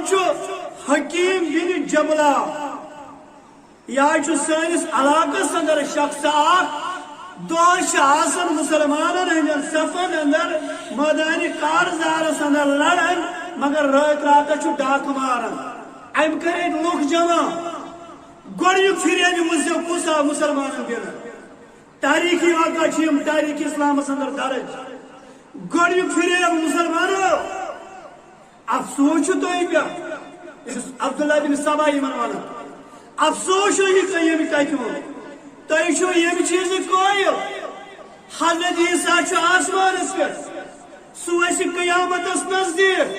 چھو حکیم بن جبلہ یا چھو سانس علاقہ اندر شخص دوش آسن مسلمانن ہندن صفن اندر میدان کارزارس اندر لڑن مگر رات رات چھو ڈاک مارن ام کرے لوگ جمع گوڑیو پھرے کسا مسلمانن دن تاریخی واقعہ چھیم تاریخ اسلام اندر درج گوڑیو پھرے مسلمانو افسوس چھو تو پہ عبداللہ بن سبا منوانا افسوس یہ قیم کتو تھی چھو یم چیز قائل حضرت عیسیٰ چھو آسمانس پہ سو قیامت نزدیک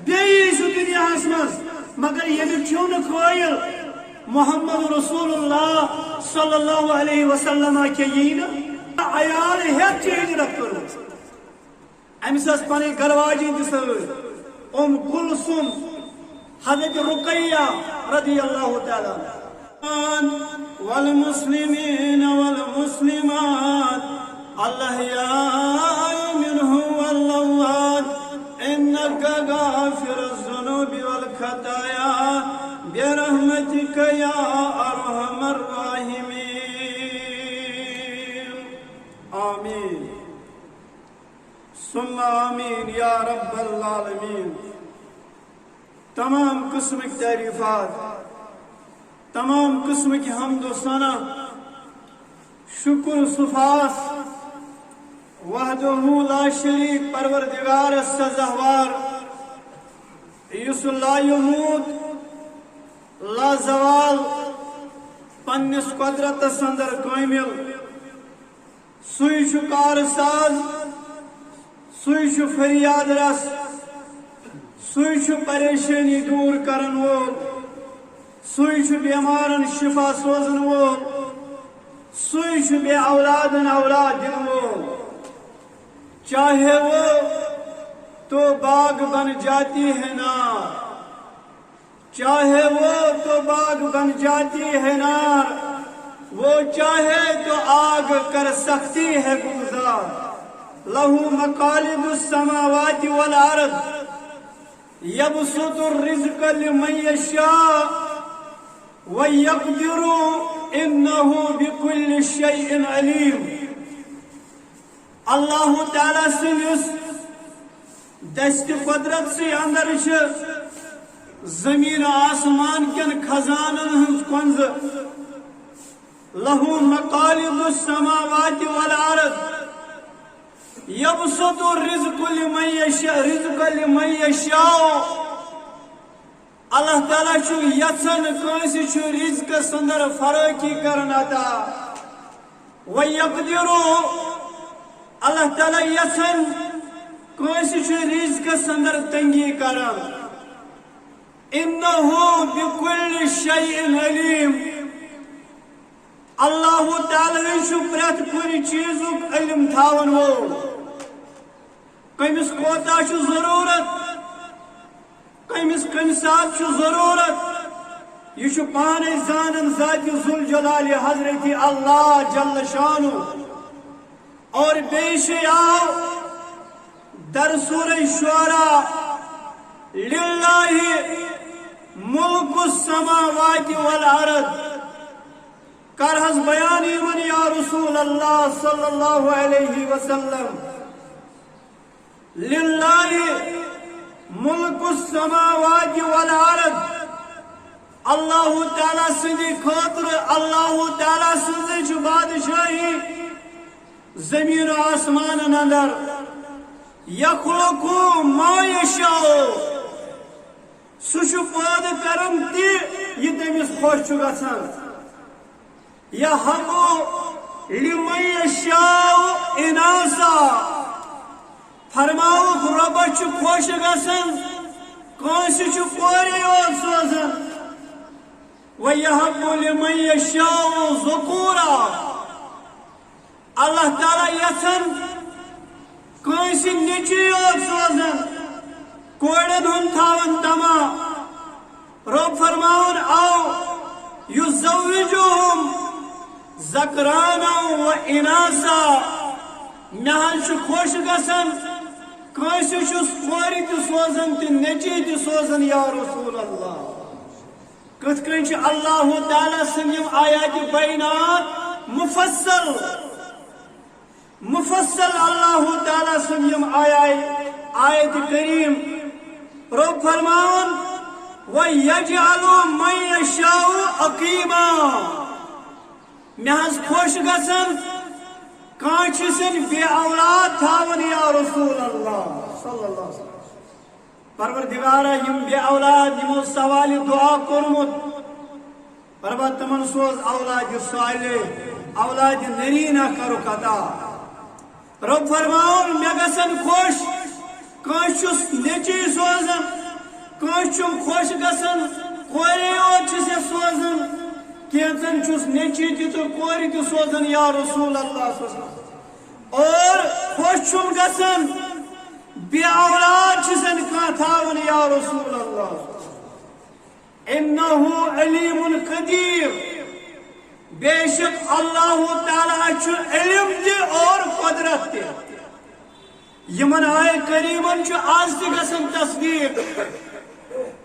بیس دنیا مز مگر یم چھو قائل محمد رسول اللہ صلی اللہ علیہ وسلم کے عیال ہیت چیز رکھو امس پن گرواجی ام کلثوم حضرت رقیہ رضی اللہ تعالی والمسلمین والمسلمات الاحیاء منهم والاموات انك غافر الذنوب والخطايا برحمتك يا ارحم الراحمين آمین ثم آمین یا رب العالمین تمام قسم کی تعریفات تمام قسم کی حمد و ثنا شکر صفاس وحدہ لا شریک پروردگار سزاوار یس لا یموت لا زوال پنس قدرت اندر کامل سوئی چھو کارساز سوئی چھو فریاد رس سوئی چھو پریشانی دور کرن وول سوئی چھو بیمارن شفا سوزن وول سوئی چھو بے اولادن اولاد دن وول چاہے وہ تو باغ بن جاتی ہے نار چاہے وہ تو باغ بن جاتی ہے نار وہ چاہے تو آگ کر سکتی ہے گلزار لہو مقالب السماوات والارض یبسط الرزق لمن یشاء وَيَقْدِرُ إِنَّهُ بِكُلِّ شَيْءٍ عَلِيمٌ اللہ تعالیٰ سنس دست قدرت سے اندر زمین آسمان کن خزانن ہنز کنز لہو مقالب السماوات والارض یبسط الرزق لمن یشاء اللہ تعالیٰ چھو یژن کانسی چھو رزق اندر فراخی کرن عطا وَيَقْدِرُ اللہ تعالیٰ یژن کانسی چھو رزق اندر تنگی کرن اِنَّهُ بِكُلِّ شَيْءٍ عَلِيمٌ اللہ تعالیٰ چھو پرت کن چیزک علم تھاون وول کمس کوتا چھو ضرورت کمس کم سات چھو ضرورت یہ چھو پانے زانن ذات ذوالجلال حضرت اللہ جل شانو اور بیش آو در سورہ شعراء للہ ملک السماوات والارض کرہز بیانی من یا رسول اللہ صلی اللہ علیہ وسلم للہ ملک السماوات والارض اللہ تعالیٰ سندی خاطر اللہ تعالیٰ سندی جو بادشاہی زمین و آسمان اندر یخلقو ما یشاء سوچو پاد کرم تی یہ تمیز خوش چھو گسن یہبو لمن یشاء اناسا فرماؤ رب چھو خوش گسن کانسی چھو پوری اور سوزن وَيَهَبُّ لِمَنْ يَشَاءُ ذُكُورًا اللہ تعالیٰ یژن کانسی نیچی اور سوزن کوڑن ہن تھاون تما رب فرماؤن آو یزوجوہم ذکرانا و اناسا مہن چھو خوش گسن کٲنٛسہِ چھُس کورِ تہِ سوزان تہٕ نیٚچی تہِ سوزان یا رسول اللہ. کِتھ کٔنۍ چھِ اللہ تعالیٰ سٕنٛدۍ یِم آیاتِ بینات مفصل اللہ تعالیٰ سٕنٛدۍ یِم آیاتِ کریم رۄب فرماوان وَيَجْعَلُ مَن يَشَاءُ عَقِيمًا. مےٚ حظ خۄش گژھان کانٛہہ چھِ سٕنٛدۍ بے اولاد تھاوان یا رسول اللہ صلی اللہ علیہ وسلم. پروردگارا یِم بے اولاد یِمو سوالہِ دعا کوٚرمُت پروا تِمن سوز اولاد صالح اولاد نریٖنہ کرُکھ عطا. رۄب فرماوُن مےٚ گژھن خۄش کٲنٛسہِ چھُس نیٚچی سوزان کٲنٛسہِ چھُم خۄش گژھان کورے یوت چھِ ژےٚ سوزان کینٛژن چھُس نیٚچی تہِ تہٕ کورِ تہِ سوزان یا رسول اللہ صلی اللہ علیہ وسلم. اور خۄش چھُم گژھان بے اولاد چھِ سن کانٛہہ تھاوان یا رسول اللہ. انہ علیم قدیر. بے شک اللہ تعالیٰ چھُ علم تہِ اور قدرت تہِ. یمن آئے کریمن چھُ آز تہِ گژھان تصدیق.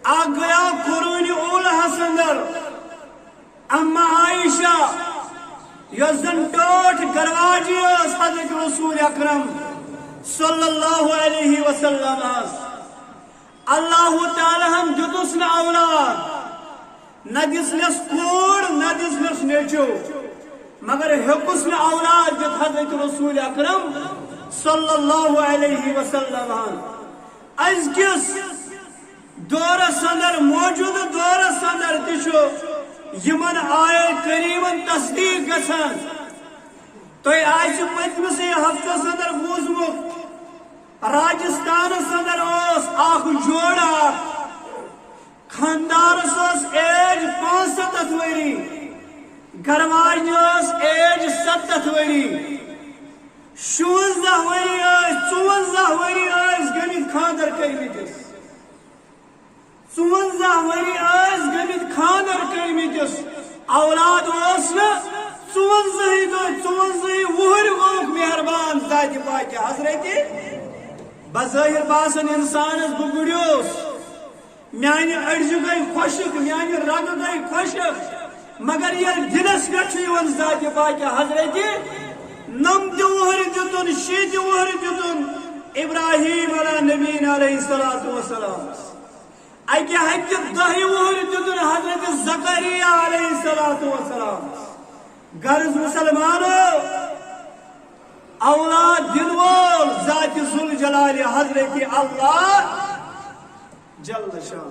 اکھ گٔیاو قرونِ اوٗلہس اندر اما عائشہ یۄس زن ٹٲٹھ گرواجی ٲس حضرت رسول اکرم صلی اللہ علیہ وسلم. اللہ تعالیٰ ہن دِتُس نہٕ اولاد نہ دِژنس کوٗر نہ دِژنس نیٚچو مگر ہیوٚکُس نہٕ اولاد دِتھ حضرت رسول اکرم صلی اللہ علیہ وسلم. أزکِس دورس اندر موجودٕ دورس اندر تہِ چھُ یمن آیے کریمن تصدیق گژھان. تۄہہِ آسہِ پٔتمِسٕے ہفتس اندر بوٗزمُت راجستانس اندر اوس اکھ جوڑا خاندارس ٲس ایج 75 ؤری گرواجنہِ ٲس ایج 70 ؤری 56 ؤری ٲسۍ 54 ؤری ٲسۍ گٔمٕتۍ خاندر کٔرمٕتِس 54 ؤری ٲسۍ گٔمٕتۍ خاندر کٔرمٕتِس اولاد اوس نہٕ 54 وُہٕرۍ گوٚوُکھ مہربان ذاتِ پاکہِ حضرتِ بظٲہِر باسان انسانس بہٕ گُریوس میانہِ أڑجہِ گٔے خۄشِک میانہِ رگہٕ گٔے خۄشِک مگر ییٚلہِ دِلس پٮ۪ٹھ چھُ یِوان ذاتِ پاکہِ حضرتِ 90 وُہٕرۍ دِتُن 60 وُہٕرۍ دِتُن ابراہیم علیٰ نبینا علیہ الصلوۃ والسلام. اکہِ ہتہِ 10 وُہٕرۍ دِتُن حضرت زکریا علیہ الصلوۃ والسلام. غرض مسلمانو اولاد دِن وول ذاتِ ذوالجلالِ حضرت اللہ جل شان.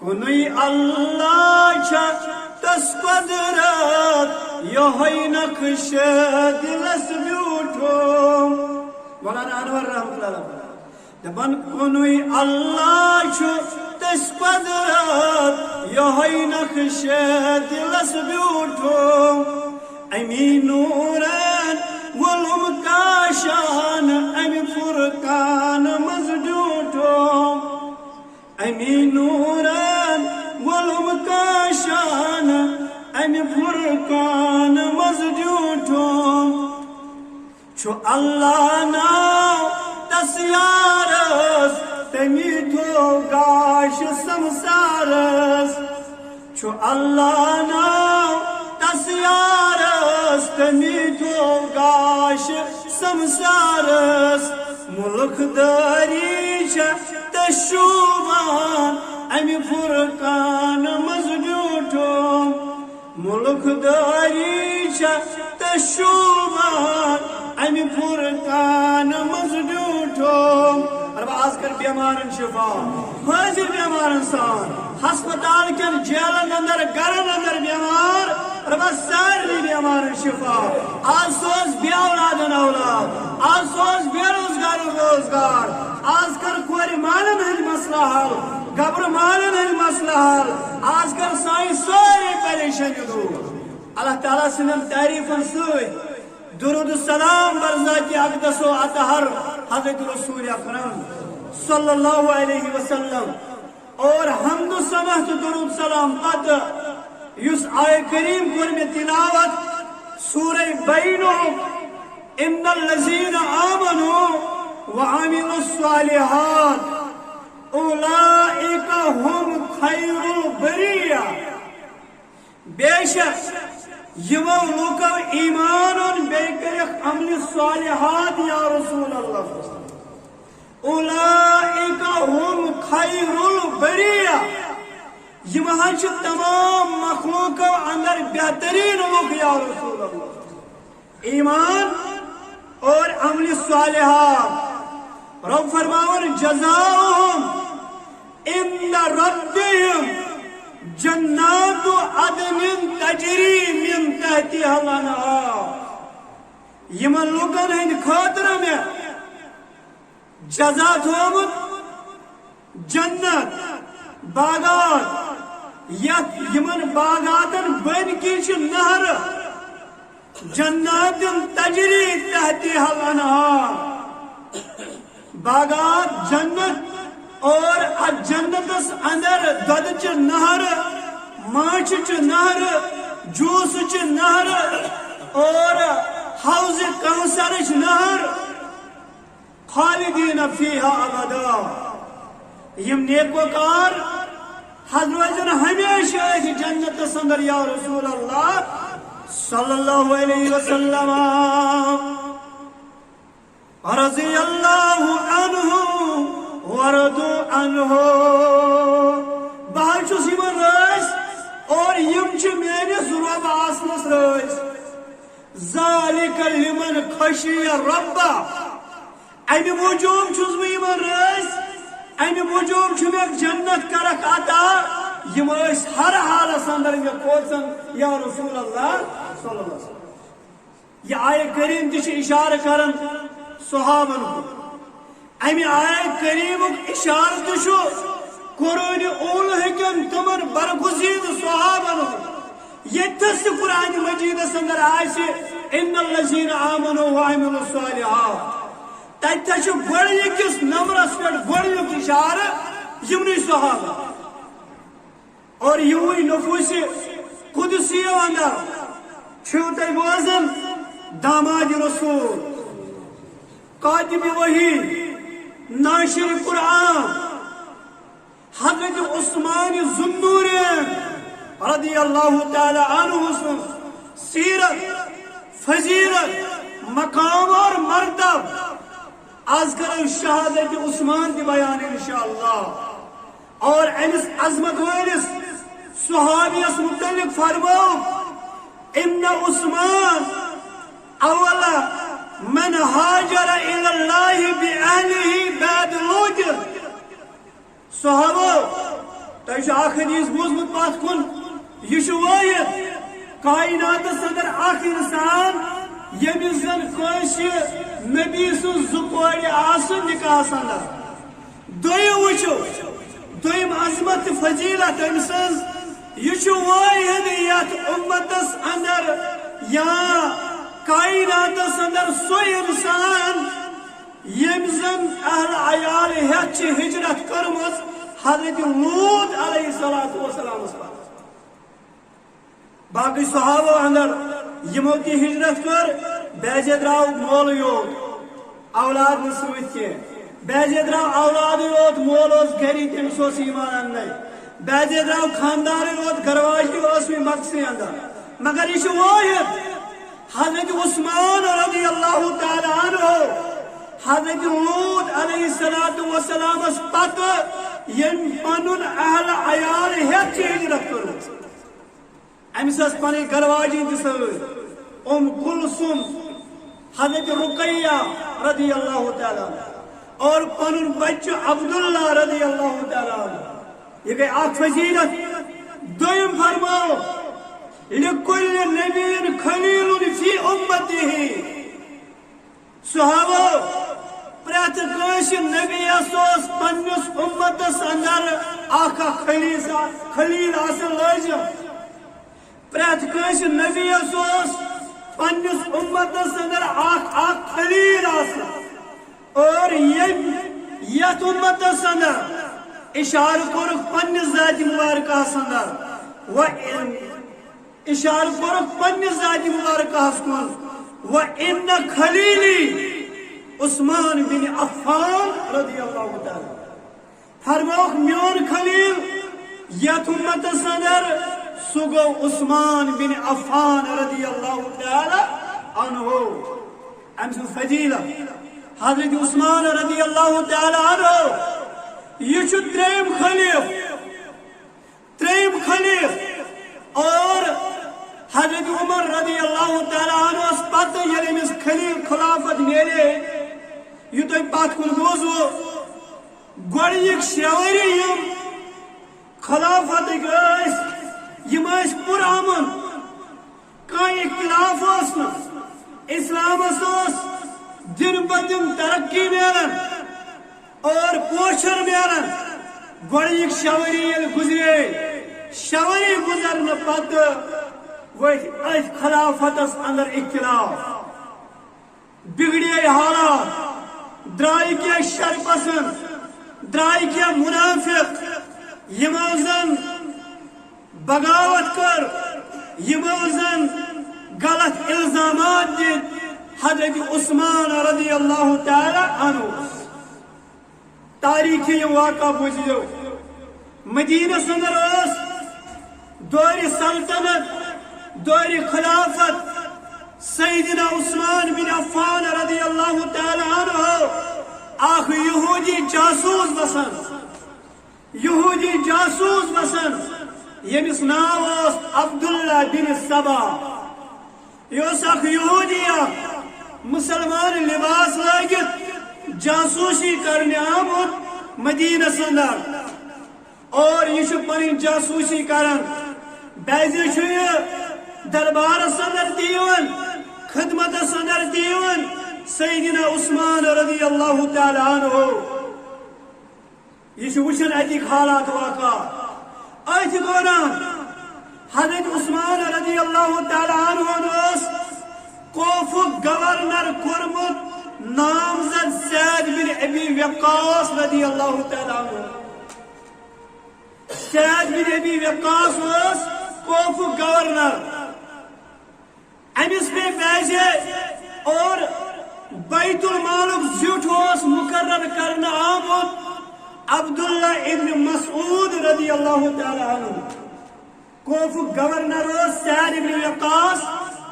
کُنُے اللہ چھےٚ تس قدرت یہوے نقش دلس بیوٗٹھُم. مولانا انور رحمتہ اللہ دپان کُنُے اللہ چھُ تس قدرت یہوے نقش دلس بیوٗٹھُم. امی نورن وولُم کاشان امہِ فرقان منٛز ڈیوٗٹھُم. امی نورن وولُم کاشان امہِ فرقان منٛز ڈیوٗٹھُم. چھُ اللہ ناو تس یارس تٔمی تھوٚو گاش سمسارس. چھُ اللہ ناو تس یارس تٔمی تھوٚو گاش سمسارس. مُلک دٲری چھےٚ تہٕ شوٗبان امہِ فرقان منٛز ڈیوٗٹھُم. مُلک دٲری چھےٚ تہٕ شوٗبان امہِ فرقان منٛز ڈیوٗٹھُم. رب آز کر بیمارن شفا حٲضِر بیمارن سان ہسپتال کٮ۪ن جیلن اندر گرن اندر بیمار رب سارنٕے بیمارن شفا. آز سوز بے اولادن اولاد آز سوز بے روزگارن روزگار. آز کر کورِ مالن ہٕنٛدۍ مسلہٕ حل گبرٕ مالن ہٕنٛدۍ مسلہٕ حل. آز کر سانہِ سٲری پریشٲنی دوٗر. اللہ تعالیٰ سٕنٛدٮ۪ن تعریٖفن سۭتۍ درود السلام بر ذاتِ اقدس و اطہر حضرت رسول اکرم صلی اللہ علیہ وسلم. اور حمد و ثنا تہٕ درود سلام پتہٕ یُس آیہِ کریم کوٚر مےٚ تلاوت سورہ بینُک ان الذین آمنوا وعملوا الصالحات اولئک هم خیر البریہ. بے شک یمو لوکو ایمان بے کرک عمل صالحات یا رسول اللہ اولئک هم خیر البریہ. یمہاں چھ تمام مخلوقوں اندر بہترین لوگ یا رسول اللہ. ایمان اور عمل صالحات. رب فرماون جزاؤہم عند ربہم جنات عدن تجری من تحتها الانہار. یمن لوگن ہند خاطر میں جزا تھومت جنت باغات یمن باغاتن بن کی نہر جنات تجری تحتها الانہار. باغات جنت اور جنت اندر دود چ نہر ماچھ چ نہر جوس چ نہر اور حوض کوثر چ نہر خالدین فیہا ابدا. یم نیکوکار حضرت ہمیشہ جنت اندر یا رسول اللہ صلی اللہ علیہ وسلم. رضی اللہ عنہ ورضوا عنہ. بہر چھس یمن رئیس اور یم چھ میانس رب آسنس رئیس. ذالک لمن خشی رب. امی موجوب چھس بہ یمن رئیس امی موجوب چھ میں جنت کرک عطا. یم اس ہر حالس اندر میں کوچن یا رسول اللہ صلی اللہ علیہ وسلم. یہ آیہ کریم تہ اشارہ کرن صحابن کو. امی آیہ کریم اشارہ تہ قرآن اول حکم تمن برگزید صحابن کو. یتس قرآن مجید اندر آئے ان الذین آمنوا وعملوا الصالحات. تتہ گۄڈنِکِس نمبرس پہ گۄڈنیُک اشارہ یمنٕے صحابہ اور یوی نفوس قدسی اندر چھو تہ بوزن داماد رسول کاتب وحی ناشر قرآن حضرت عثمان ذوالنورین رضی اللہ تعالی عنہ سن سیرت فضیلت مقام اور مرتب. آج کرو شہادت عثمان کی بیان انشاءاللہ. اور امس عظمت ویلس صحابیس متعلق فرماؤ ان عثمان اول من ہاجر الى اللہ بأہلہ بعد لوط. صحابہ تہ اخ حدیث بوزمت پات کن یہ واحد کائنات اندر اخ انسان یمس زن کٲنٛسہِ نبی سن زکور آسن نکاح اندر. دویم وچھو دویم عظمت فضیلت أمۍ سٕنٛز. یہ چھُ واحد یتھ امتس اندر یا کائناتس اندر سو انسان یم زن اہل عیال ہیتھ چھ ہجرت کرمز حضرت لوط علیہ السلام. باقی صحابہ اندر یمو کی ہجرت کر بیجے دراو مول یوت اولاد نسوت کی. بیجے دراو اولاد یوت مول اس گھری تمس اوس ایمان اندر. بیجے دراو خاندار یوت گھرواجی اوس میں مقصد اندر. مگر یہ واحد حضرت عثمان رضی اللہ تعالی عنہ حضرت لوط علیہ السلام اس پت یم پنن اہل عیال ہیتھ چھ ہجرت کرمز. امس پنہ گھرواجی تہ کلثوم حضرت رقیہ رضی اللہ تعالی عنہ اور پنن بچہ عبداللہ رضی اللہ تعالی عنہ. یہ گئی اخ فضیلت. دویم فرماؤ لکل نبی خلیل فی امتہ. صحابہ پریت کٲنٛسہِ نبیس اوس پننس امتس اندر اخ خلیل آسن لازم. پریت کٲنٛسہِ نبیس اوس پننس امتس اندر اخ خلیل آسن. اور یتھ امتس اندر اشارہ کورک پننس ذات مبارکہس اندر و اشارہ کورک پننس ذات مبارکہس کن و ان خلیلی عثمان بن عفان رضی اللہ تعالی فرموک میون خلیل یت امت صدر سو گو عثمان بن عفان رضی اللہ تعالی عنہ ام سن فضیلت حضرت عثمان رضی اللہ تعالی عنہ یہ تریم خلیف اور حضرت عمر رضی اللہ تعالی عنہ پتہ یل امس خلیل خلافت میلے یہ تھی پت کن بوزو گوڑیک شیوری خلافت پرامن کان اختلاف اسلام دن بدن ترقی ملان اور پوشر ملان گوڑیک شیوری گزرے شیوری گزرنے پتہ وت خلافت اندر اختلاف بگڑے حالات درائی کیا شر پسند درائی کیا منافق یمو زن بغاوت کر یمو زن غلط الزامات دید حضرت عثمان رضی اللہ تعالی عنہ تاریخی واقعہ بوزیو مدینہ سندر دور سلطنت دور خلافت سیدنا عثمان بن عفان رضی اللہ تعالی عنہ آخ یہودی جاسوس بسن یمس ناو عبداللہ بن سبا یہ اخ یہودی مسلمان لباس لاگت جاسوسی کرنے آمت مدینہ سندر اور یہ پن جاسوسی کرن بیزی دربار سندر دیون خدمت سندر دیون سیدنا عثمان رضی اللہ تعالی عنہ یہ وچن اتک حالات واقع ات دوران حضرت عثمان رضی اللہ تعالی عنہ کوف گورنر کورمت نامزد سعد بن ابی وقاص رضی اللہ تعالی عنہ سعد بن ابی وقاص کوف گورنر امس پہ پیسے اور بیت المالک زیوٹ مقرر کرنا آمد عبداللہ ابن مسعود رضی اللہ تعالی عنہ کوف گورنر سعد ابن وقاص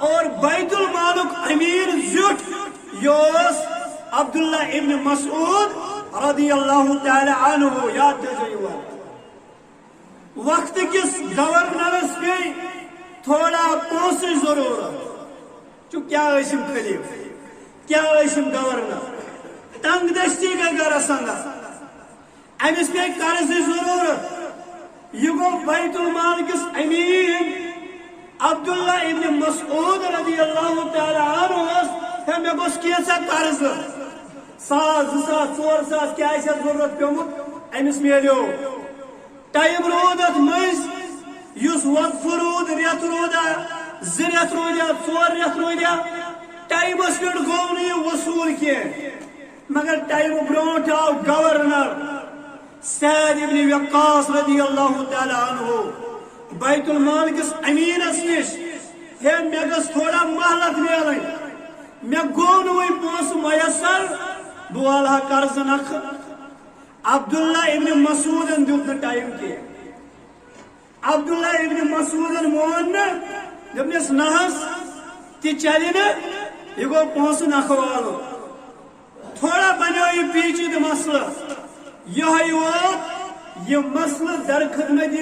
اور بیت المالک امیر زیوٹ یوس عبداللہ ابن مسعود رضی اللہ تعالی عنہ یاد دیجئے وقت کس گورنرس پہ تھوڑا پونسے ضرورت چو کیا اسم خلیف کیا اسم گورنر تنگ دستی کا گر سنگا امس پہ قرض ضرورت یہ گو بیت المال کس امیر عبداللہ ابن مسعود رضی اللہ تعالی عنہ ہمیں گوس کیسا قرض 1,000 کیا ایسا ضرورت پیومت امس میلیو ٹائم رودت مز یس وقف رود ریت رودا زریت رودیا 4 ریت رودیا ٹائم اس پہ گو نہیں وصول کیے مگر ٹائم برونٹ آو گورنر سعد ابن وقاص رضی اللہ تعالی عنہ بیت المال کس امین اسنش ہے میں گس تھوڑا مہلت میلن میں گو نوئی پونس میسر بوالہ قرض نخ عبداللہ ابن مسعود دیت ٹائم کیے عبداللہ ابن مسعود مون دپنس نہس تی چلی نا یہ گو پونس نخوالو تھوڑا بنو یہ پیچید مسئلہ یہ وقت یہ مسئلہ در خدمت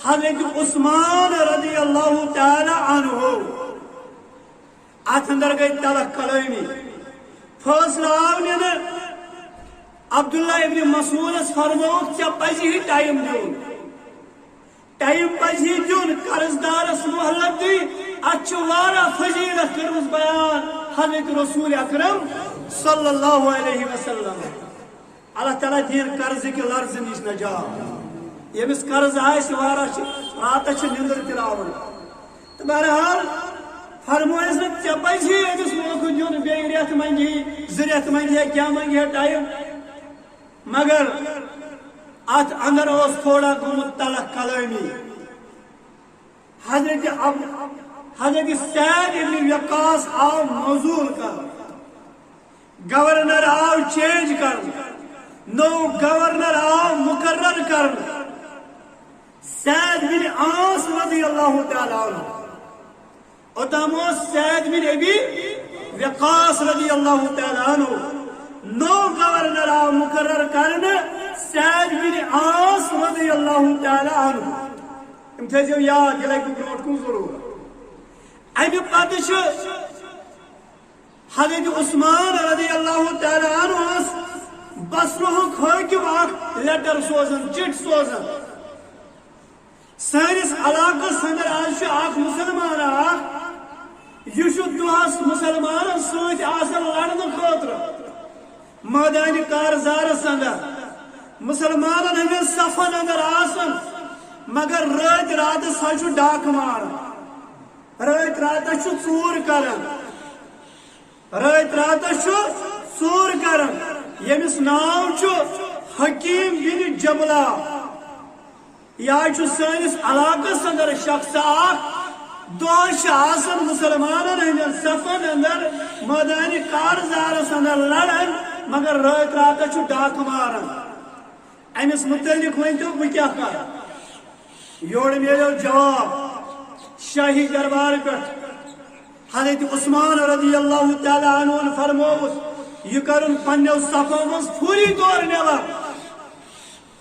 حضرت عثمان رضی اللہ تعالی عنہ ات اندر گئی تلق کلامی فیصلہ آونے نا عبداللہ ابن مسعود فرموک چا پزی ہی ٹائم دیون ٹائم پزی دیون قرضدارس محلت دی اچھو وارا فضیلت کرمز بیان حضرت رسول اکرم صلی اللہ علیہ وسلم اللہ تعالیٰ دین قرض کی لرز نش نجا یمس قرض آئیس وارا رات نندر تراون تو بہرحال فرمویس نا چا پزی امس موقع دیون بے ریت منگی زریت منگی کیا منگی ٹائم مگر ات اندر اس تھوڑا گمت تلق کلامی حضرت سعد ابن وقاص آو موضوع کر گورنر آو چینج کر نو گورنر آو مقرر کر سعد بن عاص رضی اللہ تعالی عنہ اتامو سعد بن ابی وقاص رضی اللہ تعالی عنہ نو گورنر آو مقرر کرن سعد بن عاص رضی اللہ تعالی عنہ ام تھیو یاد یہ لگی بروٹ کن ضرور امی پتہ حضرت عثمان رضی اللہ تعالی عنہ بصرہک حاکم اخ لیٹر سوزن چٹ سوزن سانس علاقس اندر آج اخ مسلمان اخ یہ دہس مسلمان ست آسان لڑنے خاطر میدان کارزارس اندر مسلمان ہند صفن اندر آسان مگر رات رات سا ڈاک مار رات رات ژور کران رات رات ژور کران یمس ناو حکیم بن جبلہ یہ سانس علاقس اندر شخص اخ دہس آسان مسلمان ہند صفن اندر میدان کارزارس اندر لڑان مگر رات رات ڈاک ماران امس متعلق ورنو بہ کیا کر یور میلو جواب شاہی دربار پہ حضرت عثمان رضی اللہ تعالی عنہ فرموس یہ کرن پنو صفوں مز پوری طور نیبر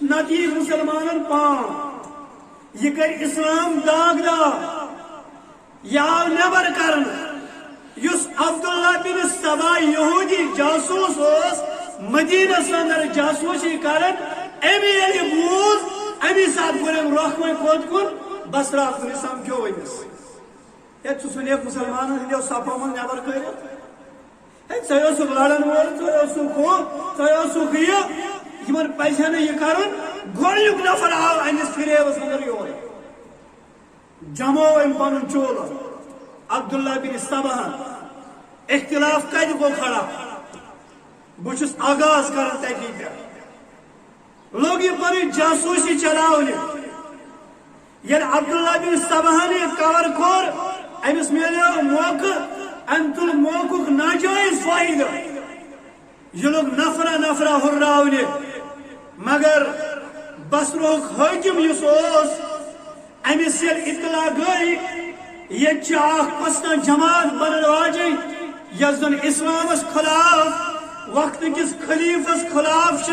نتی مسلمان پان یہ کر اسلام داغ دا یا نیبر کرن یس عبداللہ بن سبا یہودی جاسوس اس مدینہ اندر جاسوسی کرن امی علی بوز امی ساتھ گرم روح میں کود کن بسرا کن سمجھو ونس یہ چسن ایک مسلمان ہندو صفوں من نیبر کرت ثو سک لڑن وول ثو سک یہ پیسے یہ کرن گوڑیک نفر آو امس فریبس اندر یور جمو ام پن چول عبداللہ بن سبہن اختلاف کت گو کھڑا بہس آغاز کرن تکی پہ لوگ یہ پن جاسوسی چلاونے یل عبداللہ بن سبہن کور کور امس میلو موقع ام تل موقع ناجائز فائدہ یہ لوگ نفرہ نفرہ ہراونے مگر بصرہک حاکم یس امس یل اطلاع گئی یہ پسنا جماعت بنن واجی یس زن اسلامس خلاف وقت کس خلیفس خلاف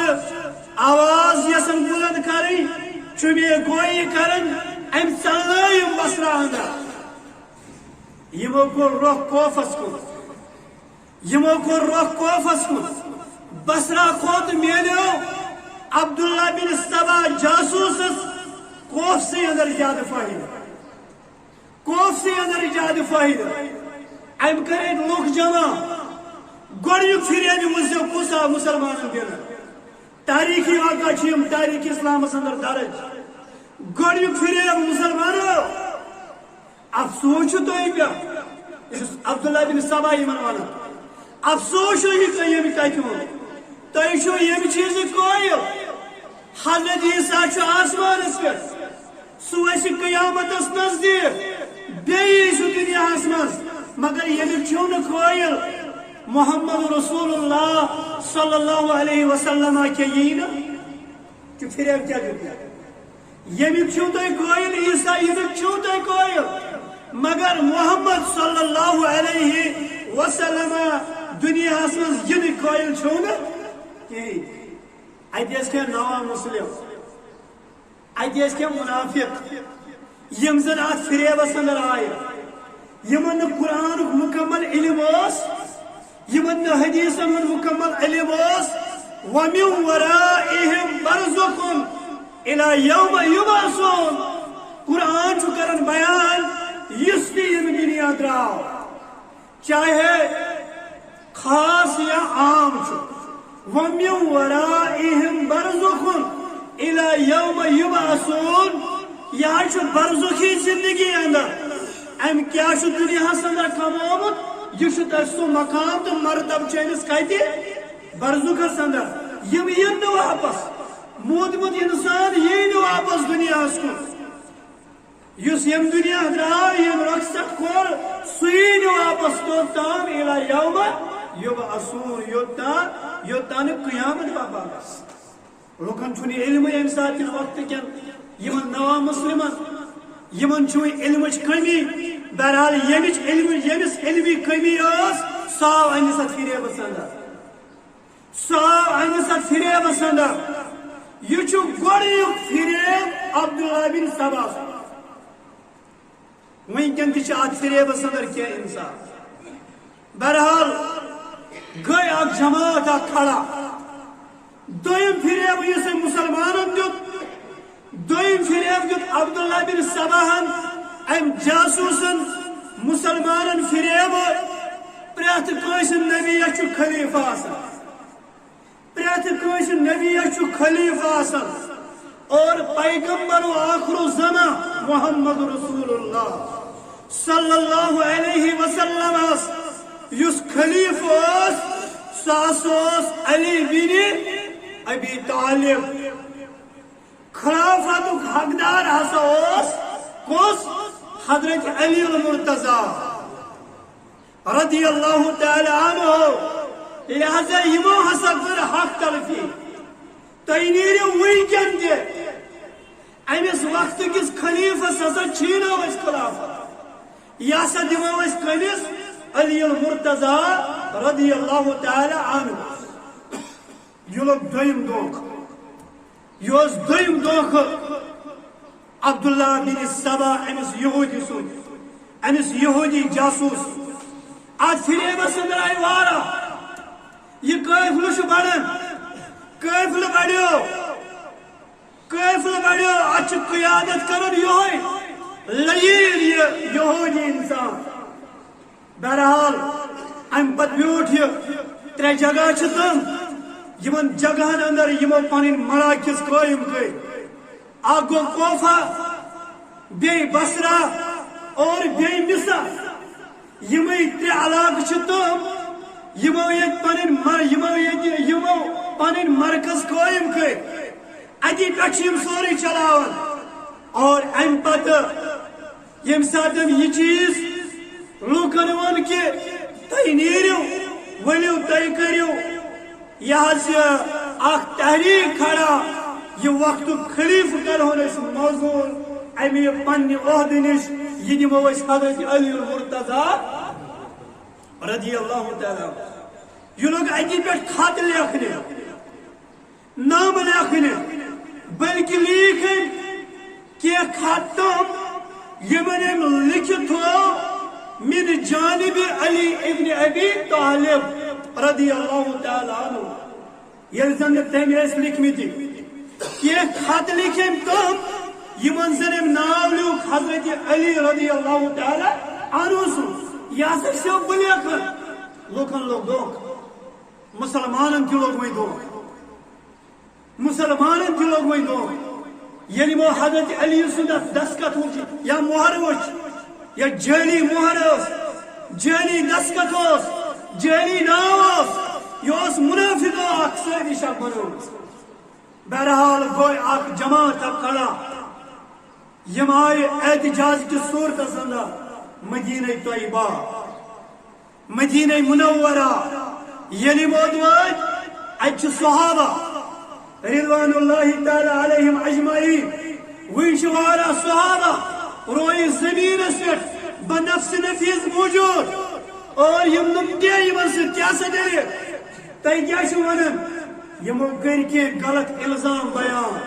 آواز یسن بلند کریں چوبے گوئی کرن ام چلائم بصرہ اندر یمو کو روح کوفس کن بصرہ کھوت میلو عبداللہ بن سبا جاسوس کوف سے اندر زیادہ فائدہ ام کرے لوگ جمع گوڑیک پھر مجھے کسا مسلمان دن تاریخی واقعہ چیم تاریخ اسلام اندر درج گوڑیک پھر مسلمانوں افسوس تو پیا عبداللہ بن سبا من ون افسوس یہ تھی یم چیز قائل حضرت عیسیٰ آسمانس پہ سہ قیامت نزدیک بیس دنیا مز مگر یمیک قائل محمد رسول اللہ صلی اللہ علیہ وسلم کیا یہی نا کہ پھر کیا یمیک تھی قائل عیسیٰ یمیک تھی قائل مگر محمد صلی اللہ علیہ وسلم دنیا مز یہ قائل نا اتس کیا نوا مسلم اتس کیا منافق یم زن ات فریبس اندر آئے یمن قرآن مکمل علم یمن حدیثن مکمل علم ومن ورائهم برزخ الى یوم یبعثون قرآن کرن بیان یس یم دنیا دراو چاہے خاص یا عام وَمِن وَرَائِهِمْ بَرْزُخٌ إِلَى يَوْمَ يُبْعَثُونَ یہ برزخی زندگی اندر ام کیا دنیا اندر کمامت یہ سو مقام تو مرتب چینس کتی برزخس اندر یم ین واپس مودمت انسان یہ واپس دنیا کو یس یم دنیا درا یم رخصت کور سین واپس تو تام الى یوم یبعثون یوتان قیامت بابا لوکن چھن علم ام سات وقت کن یمن نوا مسلمن یمن چھو علمچ کمی بہرحال یمس علمی کمی سو انس ات فریب اندر یہ گوڑیک فریب عبداللہ بن سبا ونکن تہ ات فریبس اندر کی انصاف بہرحال گئی اک جماعت اک کھڑا دویم فریب اس مسلمانن دویم فریب دیت عبداللہ بن سباہن ام جاسوسن مسلمانن فریب پریت کانس نبی چھ خلیفہ آسان پریت کانس نبی چھ خلیفہ آسان اور پیغمبر و آخر الزمان محمد رسول اللہ صلی اللہ علیہ وسلم یس خلیفہ ساس علی بن ابی طالب خلافت حقدار ہسا کس حضرت علی المرتضی رضی اللہ تعالی عنہ لہذا یمو ہسا کر حق تلفی تھی نیرو ونکن تہ امس وقت کس خلیفس ہسا چھینو اس خلافت یہ ہسا دمو اس کمس علی المرتضی رضی اللہ تعالی عنہ یہ لوگ دویم دونک یہ دویم دونک عبداللہ بن سبا امس یہودی سن امس یہودی جاسوس آج فریبس اندر آئی وارا یہ قیفل بڑھن قیفل بڑھو اچھ قیادت کرن یہ لئیل یہودی انسان بہرحال ام پت بیوٹ یہ ترے جگہ تم یمن جگہن اندر یمو پنن مراکز قائم کر اکھ گو کوفہ بی بصرہ اور بی مصر یمے ترے علاقہ تم یمو پنن مرکز قائم کر اتی پہ سوری چلاون اور ام پتہ یم سات یہ چیز لوکن ون کہ تھی نیرو ولو تھی کرو یہ اخ تحریک کھڑا یہ وقت خلیف کرہون اس موضوع امی پنہ عہد نش یہ دمو حضرت علی المرتضی رضی اللہ تعالی یہ لوگ اتی پہ خط لکھنے نام لکھنے بلکہ لکھن کہ ختم یمن لکھت ہو من جانب علی ابن ابی طالب رضی اللہ تعالی عنہ یل زن تم لکھمتی کہ خط لکھم تم یمن زن ناو لیوک حضرت علی رضی اللہ تعالی عنہ سن یہ سب بلیکن لوکن لوگ دوک مسلمانن کی لوگ وہی دوک مسلمانن کی لوگ وہی دوک یعنی وہ حضرت علی سن دستخط ہوچی یا مہر وچ یا جعلی مہر جعلی دستخط جعلی ناو یہ منافق اکثر شب بنو بہرحال گوئی اک جماعت کھڑا یم آئے احتجاج کی صورت اندر مدینہ طیبہ مدینہ منورہ یعنی مودوات اچھ صحابہ رضوان اللہ تعالی علیہم اجمعین وینشوارا صحابہ روئی زمین اسفٹ بنفس نفیز موجود اور یم نمٹے یمن سے کیا سدے تئی کیا ونن یمو کر کے غلط الزام بیان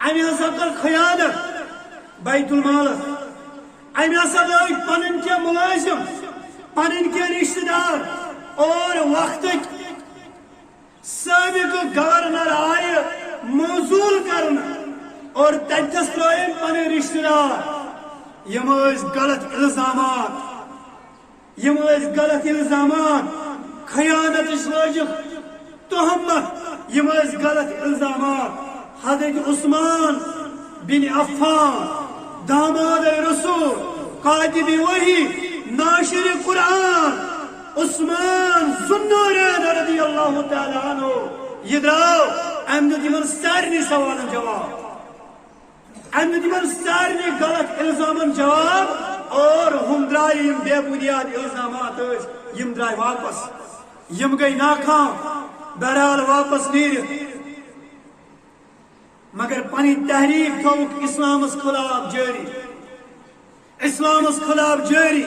امی ہسا کر خیانت بیت المال امی ہسا لوگ پنن کے ملازم پنن کے رشتہ دار اور وقت سابق گورنر آئے موصول کرنا اور تجس لوئن پنے رشتہ دار یم غلط الزامات خیانت لوجک تہمت یم غلط الزامات حضرت عثمان بن عفان داماد رسول کاتب وحی ناشر قرآن عثمان ذوالنورین رضی اللہ تعالی عنہ یہ دراو ام دمن سارنی سوالن جواب ام دمن سارنی غلط الزامن جواب اور ہم درائے یم بے بنیاد الزامات یم درائے واپس یم گئی ناکام بہرحال واپس نیرت مگر پنی تحریک تھوک اسلامس خلاف جاری اسلامس خلاف جاری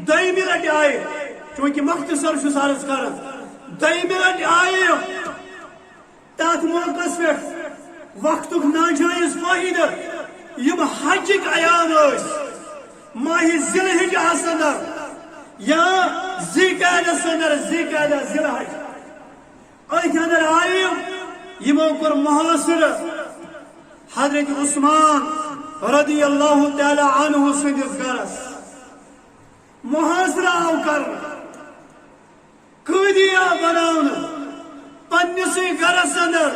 دویمہ لٹہ آئے چونکہ مختصر چھس عرض کران دویمہ لٹہ آئے تات موقع پہ وقتک ناجائز فائدہ یم حجک ایام ماہ ذی الحجہ اندر یا ذی قعدس اندر ذی قعدہ ذی الحج اتھ اندر آئے یمو کور محاصرہ حضرت عثمان رضی اللہ تعالی عنہ سندس گرس محاصرہ آو کرنا قیدی آو بناونا پنسی گرس اندر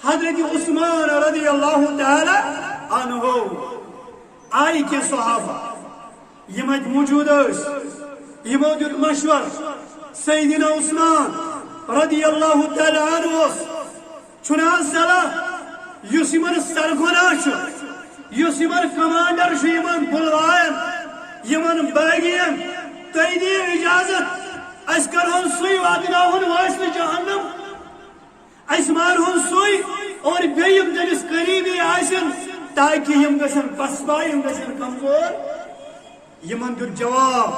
حضرت عثمان رضی اللہ تعالی عنہ آئی کے صحابہ یم موجود یمو دیت مشور سیدنا عثمان رضی اللہ تعالی عنہ چنان صلاح یس یمن سرگناہ یس یمن کمانڈر یمن بلوائن یمن باغین تھی دیو اجازت اس کرہن سوئی واتناہن واسل جہنم اس مارہن سوئی اور بیم تمس قریبی آسن تاکہ یم گژھن پسپا یم گژھن کمزور یمن دیت جواب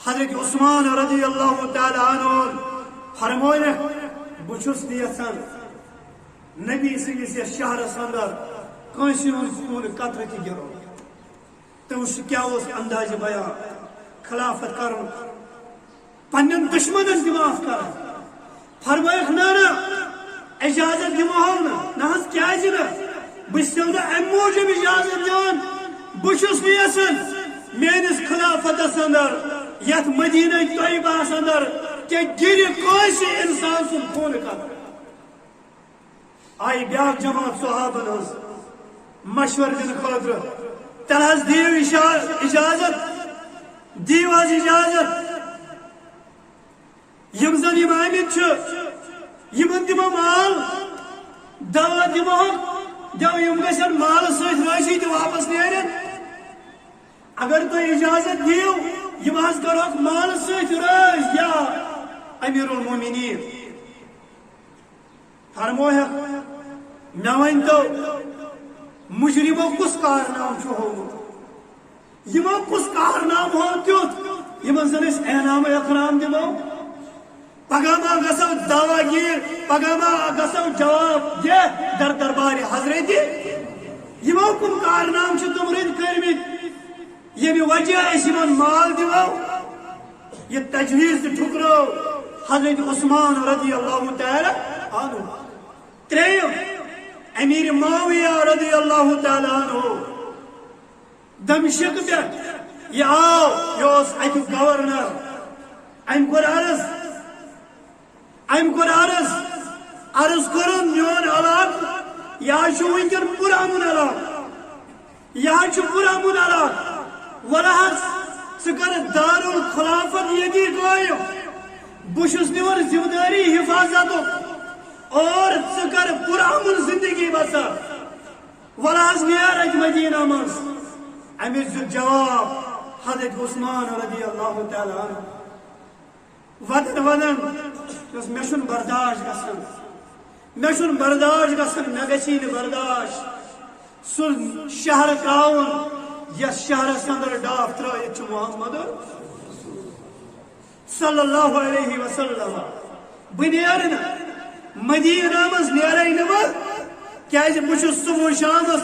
حضرت عثمان رضی اللہ تعالی عنہ فرمونے بچھس یژھان نبی سندس یس شہرس اندر کنسی ہند قطرہ تہ گرو تو کیا انداز بیان خلافت کرن پنن دشمنن تہ معاف کرن فرمائک نا اجازت دمو نا کیازِ نا بس نا ام موجب اجازت دان بچھس یژھان میانس خلافتس اندر یت مدینہ طیبہس اندر کہ گر کٲنٛسہِ انسان سُنٛد خون قطرہ آئی بیاکھ جماعت صحابن ہز مشور دن خاطر تل حظ دیو اجازت دیو حظ اجازت یم زن یم آمت یمن دمو مال دعوت دمو دو یم گژھن مال ست رٲسی تہ واپس نیرن اگر تُہۍ اجازت دیو یم حظ کرہوکھ مال ست رٲسۍ یا امیر المومنین فرموہک مے ونتو مجرمو کس کارنام ہومت یمو کس کارنام ہو تیت یمن زن اس احنام اکرام دمو پگہ ما گژھو دعویٰ گیر پگہ ما گژھو جواب دہ در دربار حضرت یمو کم کارنام تم رد کرمت یمہ وجہ اس یمن مال دمو یہ تجویز ٹھکرو حضرت عثمان رضی اللہ تعالی عنہ تریم امیر معاویہ رضی اللہ تعالی عنہ دمشق پہ یہ آو یہ اتک گورنر ام کور عرض کرن میون علاقہ یہ ونکن پرامن علاقہ یہ پرامن علاقہ ولحظ ثر دارالخلافت یتی قائم بہس نور ذمہ داری حفاظت اور ثر پرامن زندگی بسر ولحظ نیر ات مدینہ مز امس دیت جواب حضرت عثمان رضی اللہ تعالی عنہ ودن مے چھُنہٕ برداشت گژھان مے گژھی نہٕ برداشت سُہ شہر تراون یس شہرس اندر ڈاف ترٲیِتھ چھُ محمد صلی اللہ علیہ وسلم بہ نیرٕ نہٕ مدینہ مز نیرے نہٕ بہٕ کیازِ بہٕ چھُس صبح شامس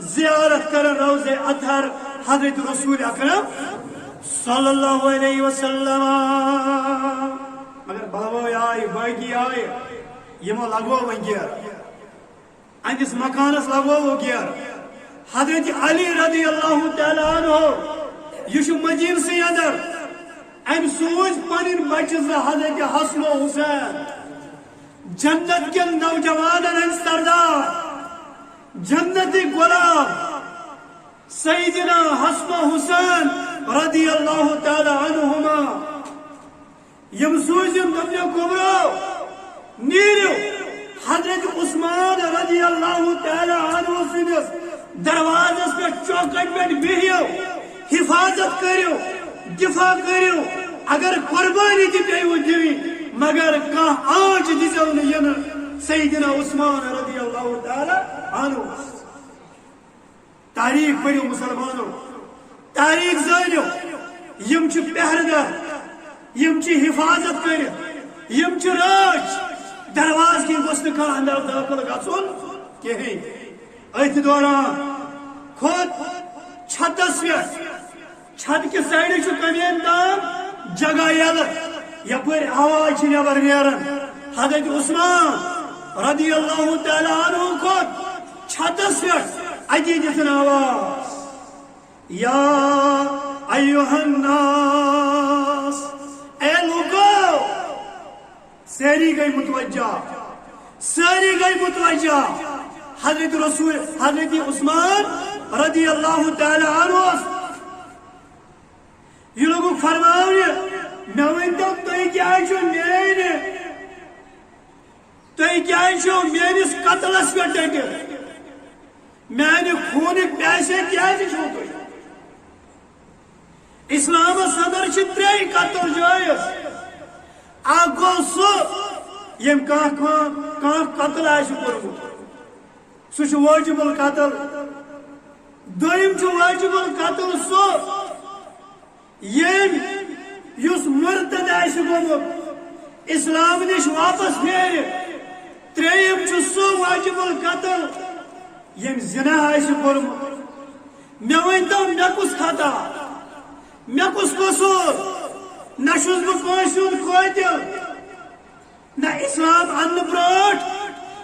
زیارت کران روضہ اطہر حضرت رسول اکرم صلی اللہ علیہ وسلم مگر بابا آئے باقی آئے یمو لگو وہ گیر اندس مکانس لگو وہ گیر حضرت علی رضی اللہ تعالی عنہ یہ مدینہ سے اندر ام سوز پنن بچہ حضرت حسن و حسین جنت کے نوجوانن ہند سردار جنتی غلام سیدنا حسن و حسین رضی اللہ تعالی عنہما یم سوزم دنیا کبرو نیرو حضرت عثمان رضی اللہ تعالی عنہ سندس دروازس پہ چوکٹ پہ بہیو حفاظت کرو دفاع کرو اگر قربانی تہ پیو دِوٕنۍ مگر کانٛہہ آنچ دِزیو نہٕ یِنہٕ سیدنا عثمان رضی اللہ تعالی عنہ. تاریخ پٔرِو مسلمانو، تاریخ زٲنِو. یم چھِ پہرٕدار، یم چھِ حفاظت کٔرِتھ، یم چھِ رٲچھ. درواز کِنۍ گوٚژھ نہٕ کانٛہہ اندر دٲخل گژھُن کِہیٖنۍ. أتھۍ دوران کھوٚت چھتس پٮ۪ٹھ، چھت کہِ سایڈٕ چھُ کمین تام جگہ یلہٕ یپٲرۍ آواز چھِ نٮ۪بر نیران. حضرت عثمان رضی اللہ تعالی عنہ کھوٚت چھتس پٮ۪ٹھ، اتی دِژٕن آواز یا ایُہا الناس، اے لوکو. سٲری گٔے متوجہ، سٲری گٔے متوجہ. حضرت عثمان رضی اللہ تعالی عنہ یہ لوگ فرماونے مےٚ ؤنۍتو تُہۍ کیٛازِ چھِو میٲنِس قتلس پٮ۪ٹھ ڈٔٹِتھ؟ میانہِ خوٗنٕکۍ پیاسے کیٛازِ چھِو تُہۍ؟ اسلامس اندر چھِ ترٛےٚ قتل جٲیز. اکھ گوٚو سُہ ییٚمۍ کانٛہہ قتل آسہِ کوٚرمُت، سُہ چھُ واجب القتل. دوٚیِم چھُ واجب القتل سُہ ییٚمۍ یُس مرتد آسہِ گوٚمُت، اسلام نِش واپس پھیرِ. ترٛیٚیِم چھُ سُہ واجب القتل ییٚمۍ زِنا آسہِ کوٚرمُت. مےٚ ؤنۍتو مےٚ کُس خطا، مےٚ کُس قصوٗر؟ نہ چھُس بہٕ کٲنٛسہِ ہُنٛد قٲتِل، نہ اسلام اننہٕ برٛونٛٹھ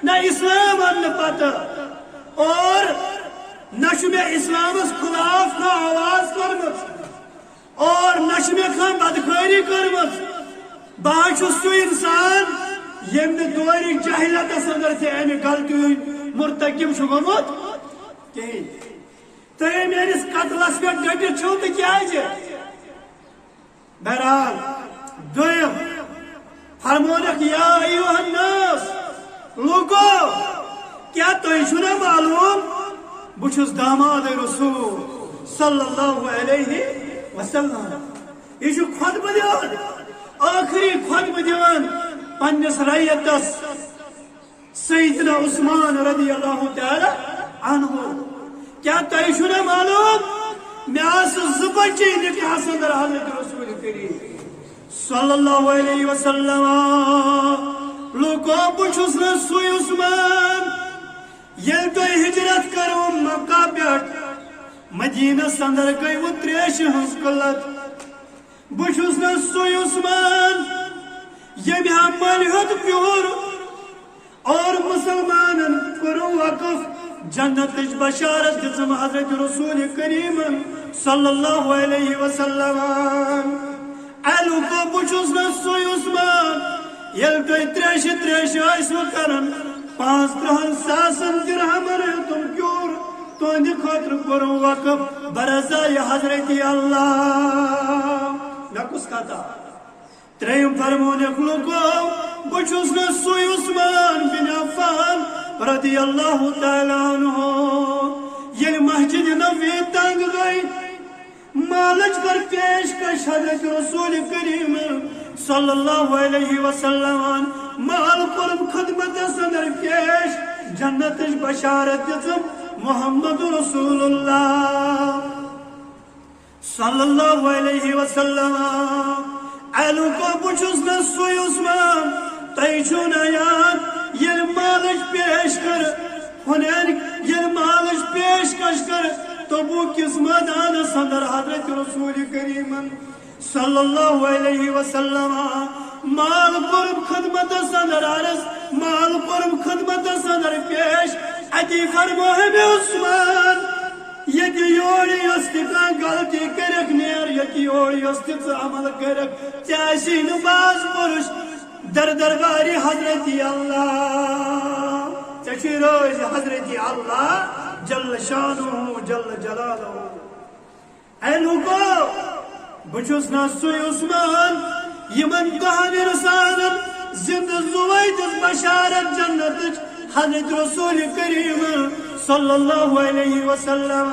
نہ اسلام اننہٕ پتہٕ، اور نہ چھُ مےٚ اسلامس خلاف کانٛہہ آواز کٔرمٕژ، اور نہ چھِ مےٚ کانٛہہ بدکٲری کٔرمٕژ. بہٕ حظ چھُس سُہ انسان ییٚمۍ نہٕ دورِ جاہلیتس اندر تہِ امہِ غلطی ہُنٛد مرتکب چھُ گوٚمُت کِہیٖنۍ. تُہۍ میٲنِس قتلس پٮ۪ٹھ ڈٔٹِتھ چھِو تہٕ کیٛازِ؟ بہرحال دوٚیِم فرمونکھ یا ایُہا الناس، لوٗکو کیٛاہ تۄہہِ چھُو نا معلوٗم بہٕ چھُس داماد رسول صلی اللہ علیہ وسلم. یہ چھُ خۄطبہٕ دِوان، ٲخری خۄطبہٕ دِوان پننِس رعیتس سیدنا عثمان رضی اللہ تعالی عنہ. کیا تۄہہِ چھُو نا معلوم مےٚ آسہٕ زٕ بچی نکاحس اندر حضرت رسول کریم صلی اللہ علیہ وسلم. لوٗکو بہٕ چھُس نہٕ سُے عثمان ییٚلہِ تۄہہِ ہجرت کٔرٕو مکہ پٮ۪ٹھ مدینس اندر گٔیوٕ تریشہِ ہٕنٛز قلت. بہٕ چھُس نہٕ سُے عثمان ییٚمہِ حمل ہیوٚت پیوٗر اور مسلمانن کوٚرُن وقف جنتٕچ بشارت دِژٕم حضرت رسول کریٖمن صلی اللہ علیہ وسلم. اے لوٗکو بہٕ چھُس نہٕ سُے عثمان ییٚلہِ تُہۍ تریشہِ ٲسوٕ کران 35,000 درہمن ہیوٚتُم پیوٗر تُہنٛدِ خٲطرٕ کوٚرُم وقف برزایہِ حضرت اللہ. مےٚ کُس خطا؟ ترٛیٚیِم فرمونکھ لوٗکو بہٕ چھُس نہٕ سُے عثمان بن عفان رضی اللہ تعالی عنہ ییٚلہِ مسجد نبوی تنگ گٔے مالٕچ کٔر پیشکش حضرت رسول کریم صلی اللہ علیہ وسلم. مال کوٚرُم خدمتس اندر پیش، جنتٕچ بشارت دِژٕم محمد رسول اللہ صلی اللہ علیہ وسلم. اے لوٗکو بہٕ چھُس نہٕ سُے عثمان تۄہہِ چھُو نا یاد ییٚلہِ مالٕچ پیش کٔر ییٚلہِ مالٕچ پیشکش کٔر تبوٗک کِس مٲدانس اندر حضرت رسول کریٖمن صلی اللہ علیہ وسلم. مال کوٚرُم خدمتس اندر عرض، مال کوٚرُم خدمتس اندر پیش. اتی فرموہم عثمان ییٚتہِ یورٕ یۄس تہِ کانٛہہ غلطی کٔرِکھ نیر، ییٚتہِ یورٕ یۄس تہِ ژٕ عمل کٔرِکھ ژےٚ آسی نہٕ باز پُرُش دربارِ حضرت اللہ، ژےٚ چھُے رٲضۍ حضرت اللہ جل شانہ جل جلالہ. اے لوٗکو بہٕ چھُس نا سُے عثمان یِمن دۄہن اِنسانن زندٕ زُوے دِژ بشارت جنتٕچ حضرت رسول کریم صلی اللہ علیہ وسلم.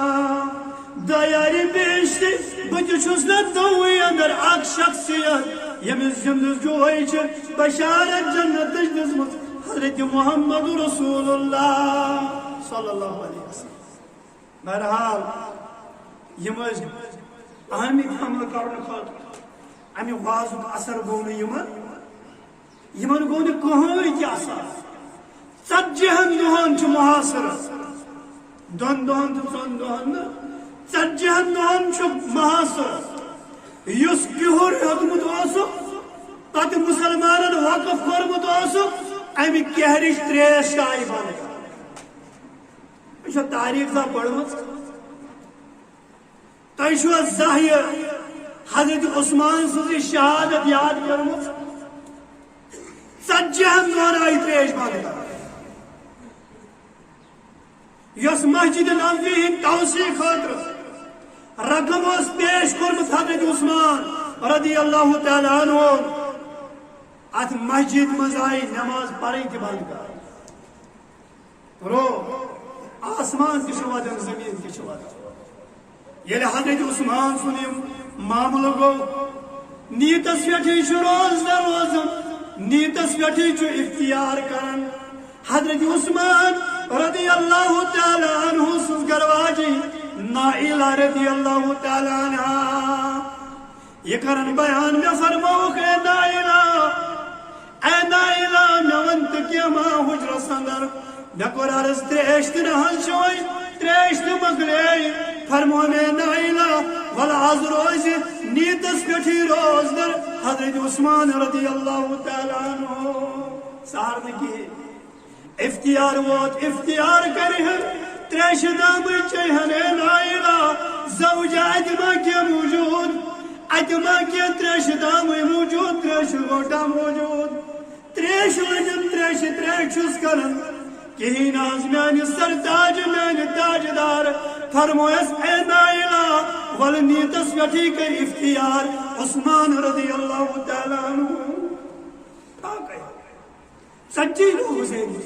دایاری بیشتی بچوس نہ دوئی اندر اک شخصیت یمس زندس جوئی چھ بشارت جنت دزمت حضرت محمد رسول اللہ صلی اللہ علیہ وسلم. بہرحال یم اہمی حمل کرنے خاطر امی وازک اثر گو یمن گو کہین تہ اثر. 40 دہن چھ محاصر 2 دہن تو 3 دہن 40 دہن چھ محاصر یس بہر ہیوتمت پتہ مسلمانن وقف کورمت امی کہرش 3 شاہی بن. یہ تاریخ زا پڑھمت تہ ظاہر حضرت عثمان سن شہادت یاد کرمت 40 دہن آئی 3 بند کر. یس مسجد نبوی ہند توسیع خاطر رقم پیش کورمت حضرت عثمان رضی اللہ تعالی عنہ ات مسجد مز آئی نماز پڑھیں تہ بند کر. رو آسمان تہ ودان زمین تہ ودان. یل حضرت عثمان سن معاملہ گو نیتس پہ روزدر روزان نیتس پہ اختیار کران. حضرت عثمان رضی اللہ تعالی عنہ سن گرواجی نائلہ رضی اللہ تعالی عنہ یہ کرن بیان میں فرماؤ کہ اے نائلہ میں ونت کیا ماں حجر سندر میں کور عرض 3 نہن شوئی 3 مکلے فرمو میں نائلہ والعز روز نیتس پٹھی روز در حضرت عثمان رضی اللہ تعالی عنہ سہر نکی افتیار ووت افتیار کرے ہیں 3 دام چہن اے نائلہ زوجہ اتما کیا موجود اتما کیا 3 دام موجود 3 گوٹا موجود 3 وجن 3 چھس کرن کہیں ناز میانی سرتاج میانی تاجدار فرمویس اے نائلہ والنیتس پٹھی کر افتیار عثمان رضی اللہ تعالیٰ عنہ سچی لوگ حسین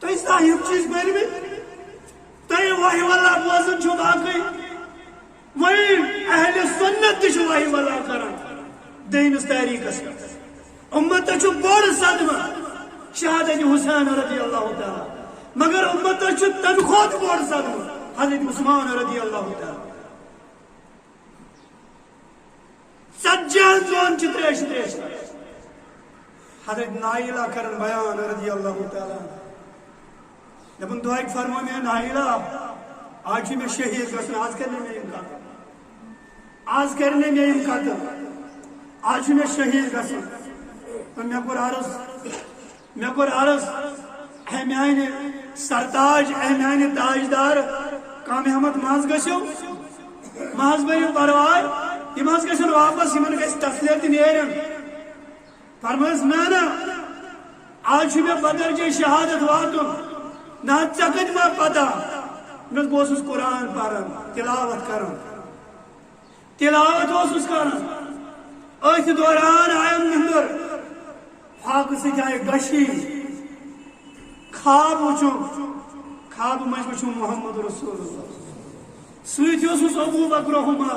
تو اس صاحب چیز بیر میں تو یہ وحی واللہ بوزن چھو باقی وہی اہل سنت چھو وحی واللہ کرن دین اس تحریک اس امت چھو بڑ صدمہ شہادت حسین رضی اللہ تعالیٰ مگر امت چھو تنخوت بڑ صدمہ حضرت عثمان رضی اللہ تعالیٰ 40 دون چھ 3 حضرت نائلہ کرن بیان رضی اللہ تعالیٰ دپن دعائک فرمو میں نائلہ آج میں شہید گسن آج کرنے میں امکان آج کرنے میں امکان آج میں شہید گسن میں کور عرض اے میانی سرتاج اے میانی تاجدار کام احمد ماز گسو ماز بریو پروائی یہ ماز گسن واپس یہ من گس تسلیت نیرن فرمائز میں نا آج میں بدر جی شہادت واتن نہ چکت ما پتا میں بوسس قرآن پارن تلاوت کرن تلاوت بوسس کرن ایت دوران آئیم نندر فاق سے جائے گشی خواب وچو خواب مجھ وچو محمد رسول اللہ سویت یوسف ابو بکر عمر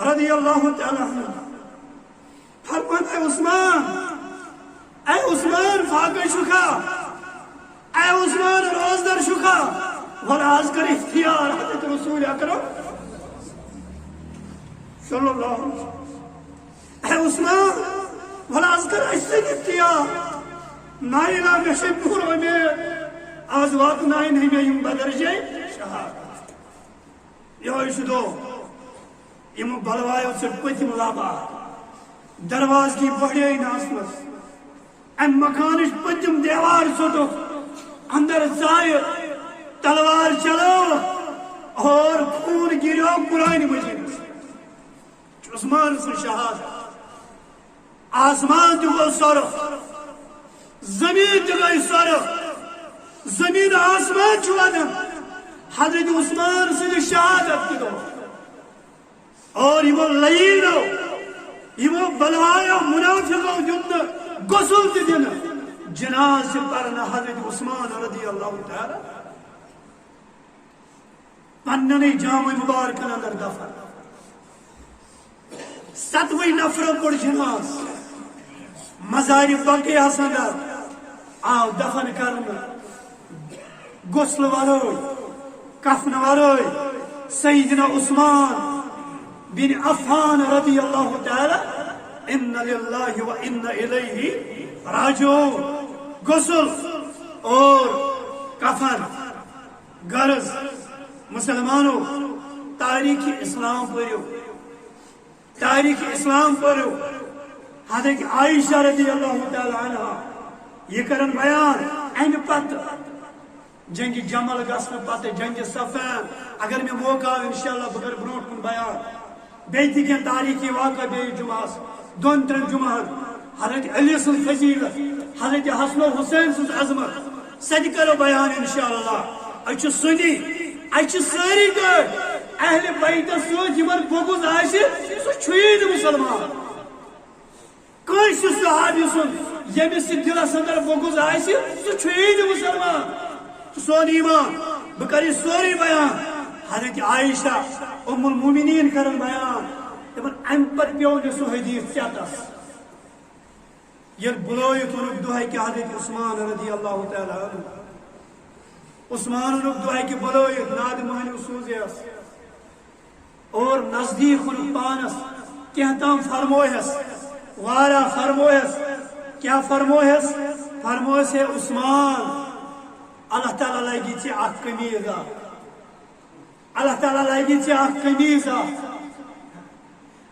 رضی اللہ تعالی عنہ فرمائے اے عثمان فاق شکا اے عثمان روزدر شکا وراز کر اختیار حضرت رسول اکرم صلی اللہ علیہ وسلم اے عثمان وراز کر اشتن اختیار نائلہ میں شبور میں آزوات نائن ہی میں یم بدر جائے شہادت یہ شدو یم بلوائیو سے پتم لابا درواز کی بڑے ناسمس ام مکانش پتم دیوار سٹو اندر زائر تلوار چلو اور خون گریو قرآن مجید عثمان سے شہادت آسمان جو گو سرخ زمین جو گئی سرخ زمین آسمان چوادم حضرت عثمان سے شہادت کی دو اور یہ لئینو یہ بلوایا منافقوں جن غسل دینا جناز پرنا حضرت عثمان رضی اللہ تعالی پننے جامع مبارکن اندر دفن 7 نفروں پر جناز مزار بقیہ اندر آو دفن کرنا غسل ورائے کفن ورائے سیدنا عثمان بن عفان رضی اللہ تعالی ان للہ و ان الیہ راجعون غسل اور کفن غرض مسلمانوں تاریخ اسلام پڑھو تاریخ اسلام پڑھو حضرت عائشہ رضی اللہ تعالی عنہ یہ کرن بیان این پت جنگ جمل گسن پت جنگ صفین اگر میں موقع انشاءاللہ بگر بروٹ کن بیان بیتی کن تاریخی واقع بے جمعہ 2-3 جمعہ حضرت علی سن فضیلت حضرت حسن و حسین سن عظمت سج کرو بیان انشاءاللہ اچھ سنی اچھ ساری گڑ اہل بیت سوچ یمن بغض آشی سو چھوید مسلمان کنس صحابی سن یمس دلس اندر بغض آشی سو چھوید مسلمان سون ایمان بکری سوری بیان حضرت عائشہ ام المومنین کرن بیان تمن ام پر پیو سو حدیث چاتس یہ بلویت انک دعائی کہ حضرت عثمان رضی اللہ تعالی عنہ عثمان انک دعائی کہ بلویت ناد مہنی سوزیس اور نزدیک انک پانس کہتام فرمویس وارا فرمویس کیا فرمویس فرمویس ہے عثمان اللہ تعالیٰ لگی چی اخ کمیزا اللہ تعالیٰ لگی چی اخ کمیزا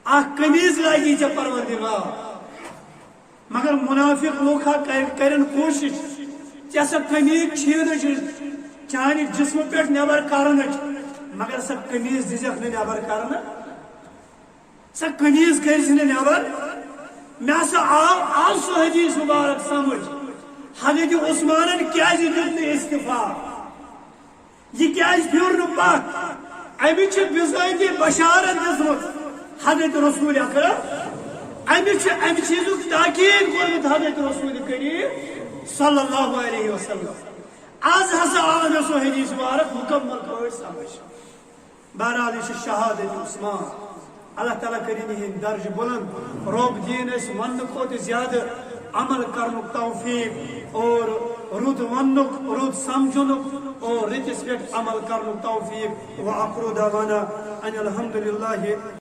اخ کمیز لگی چی پروردگار مگر منافق لوگ کرن کوشش چیسا کمیز چھینچ چانی جسم پیٹ نیبر کرنچ مگر سا کمیز دیزک نیبر کرن سا کمیز کرس نیبر میں سا آل سو حدیث مبارک سمجھ حضرت عثمانن کیا دیت استفاع یہ کیا پھر پاک امی بزاتی بشارت دسمت حضرت رسول اکرم امی چیزک تاکید کرمت حضرت رسول کریم صلی اللہ علیہ وسلم آز ہسا آنے سو حدیث مبارک مکمل کوئی سمجھ بہرحال یہ شہادت عثمان اللہ تعالیٰ کرینی ہند درج بلند روب دین اس ون کو زیادہ عمل کرنک توفیق اور رود ونک رود سمجھنک اور رتس پہ عمل کرنک توفیق و اخر دعوانا ان الحمدللہ